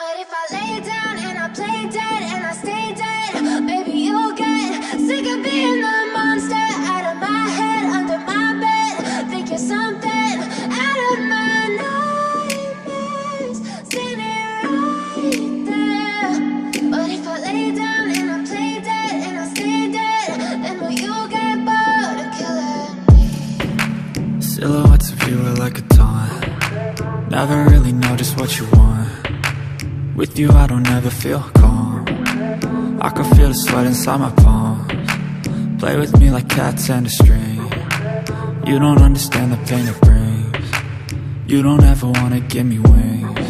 But if I lay down and I play dead and I stay dead, baby, you'll get sick of being the monster out of my head, under my bed. Think you're something out of my nightmares, standing right there. But if I lay down and I play dead and I stay dead, then will you get bored of killing me? Silhouettes of you are like a taunt. Never really know just what you want. With you I don't ever feel calm. I can feel the sweat inside my palms. Play with me like cats and a string. You don't understand the pain it brings. You don't ever wanna give me wings.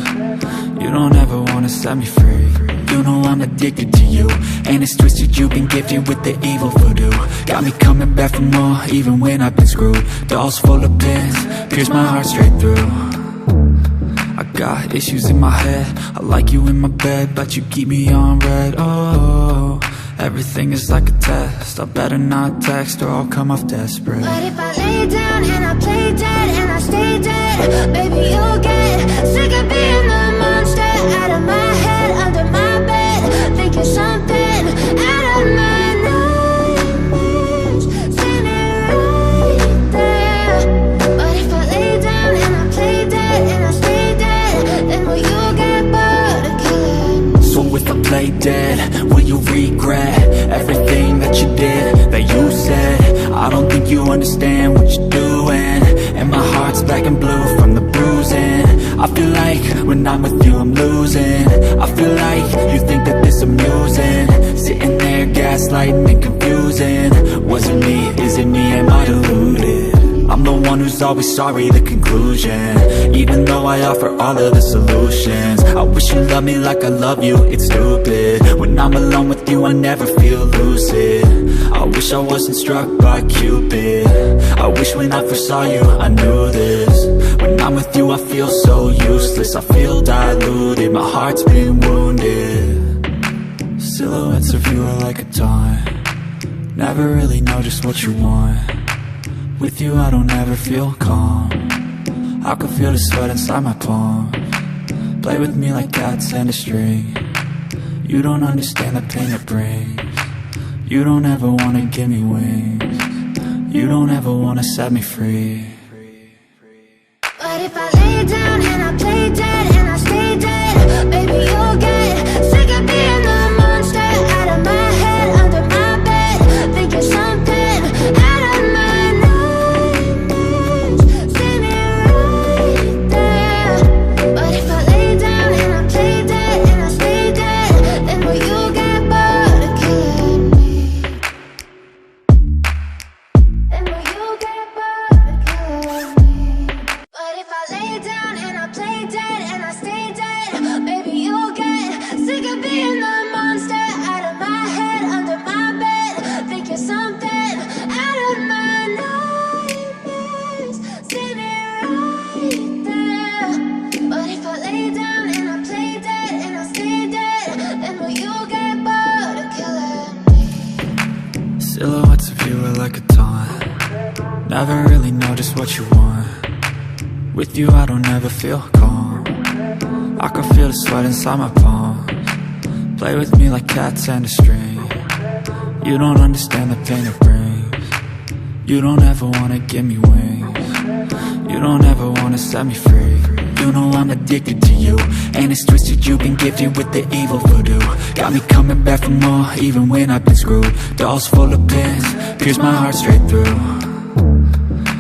You don't ever wanna set me free. You know I'm addicted to you, and it's twisted, you've been gifted with the evil voodoo. Got me coming back for more, even when I've been screwed. Dolls full of pins, pierce my heart straight through. I got issues in my head, I like you in my bed, but you keep me on red. Oh, everything is like a test. I better not text or I'll come off desperate. But if I lay down and I play dead and I stay dead, baby, you'll get sick of being the monster out of my head, under my bed. Think you're something out of my nightmares, standing right there. But if I lay down and I play dead and I stay dead, then will you get bored of killing me? So if I play dead, will you regret everything that you did, that you said? I don't think you understand what you're doing, and my heart's black and blue from the bruising. I feel like when I'm with you I'm losing. I feel like you think that this amusing, sitting there gaslighting and confusing. Was it me? Is it me? Am I deluded? I'm the one who's always sorry, the conclusion, even though I offer all of the solutions. I wish you loved me like I love you, it's stupid. When I'm alone with you I never feel lucid. I wish I wasn't struck by Cupid. I wish when I first saw you I knew this. When I'm with you I feel so useless, I feel diluted, my heart's been wounded. Silhouettes of you are like a taunt. Never really know just what you want. With you I don't ever feel calm. I can feel the sweat inside my palms. Play with me like cats and a string. You don't understand the pain it brings. You don't ever wanna give me wings. You don't ever wanna set me free. But if I lay down and I play dead and I stay dead, baby, you'll get sick of being the monster out of my head, under my bed. Think you're something out of my nightmares, standing right there. But if I lay down and I play dead and I stay dead, then will you get bored of killing me? Then will you get bored of killing me? But if I lay down and I play dead and I stay dead, baby, you'll get sick of being the monster out of my head, under my bed. Think you're something out of my nightmares, standing right there. But if I lay down and I play dead and I stay dead, then will you get bored of killing me? Silhouettes of you are like a taunt. Never really know just what you want. With you I don't ever feel calm. I can feel the sweat inside my palms. Play with me like cats and a string. You don't understand the pain it brings. You don't ever wanna give me wings. You don't ever wanna set me free. You know I'm addicted to you, and it's twisted, you've been gifted with the evil voodoo. Got me coming back for more, even when I've been screwed. Dolls full of pins, pierce my heart straight through.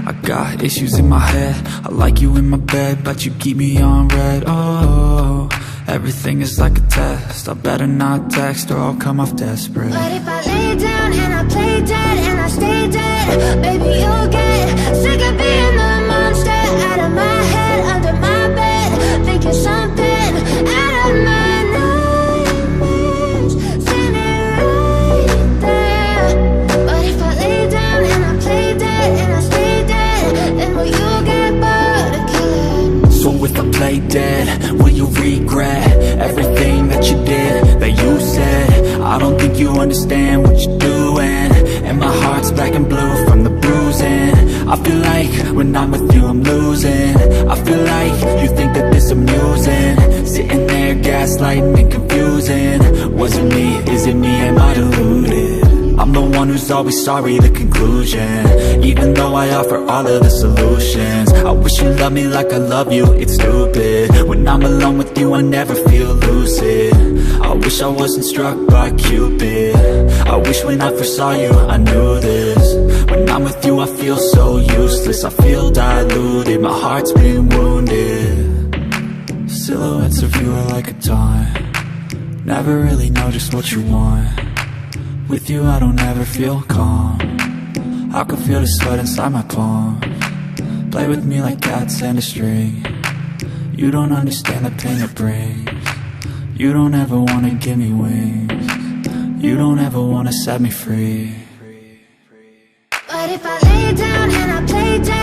I got issues in my head, I like you in my bed, but you keep me on red. Oh, everything is like a test. I better not text or I'll come off desperate. But if I lay down and I play dead and I stay dead, baby, you'll get sick of being the monster out of my head, under my bed. Think you're something out of my nightmares, standing right there. But if I lay down and I play dead and I stay dead, then will you get bored of killing me? So if I play dead, will you regret everything that you did, that you said? I don't think you understand what you're doing, and my heart's black and blue from the bruising. I feel like when I'm with you I'm losing. I feel like you think that this amusing, sitting there there gaslighting and confusing. Was it me? Is it me? Am I deluded? I'm the one who's always sorry, the conclusion. Even though I offer all of the solutions. I wish you loved me like I love you, it's stupid. When I'm alone with you, I never feel lucid. I wish I wasn't struck by Cupid. I wish when I first saw you, I knew this. When I'm with you, I feel so useless. I feel diluted, my heart's been wounded. Silhouettes of you are like a taunt. Never really know just what you want. With you I don't ever feel calm. I can feel the sweat inside my palm. Play with me like cats and a string. You don't understand the pain it brings. You don't ever wanna give me wings. You don't ever wanna set me free. But if I lay down and I play dead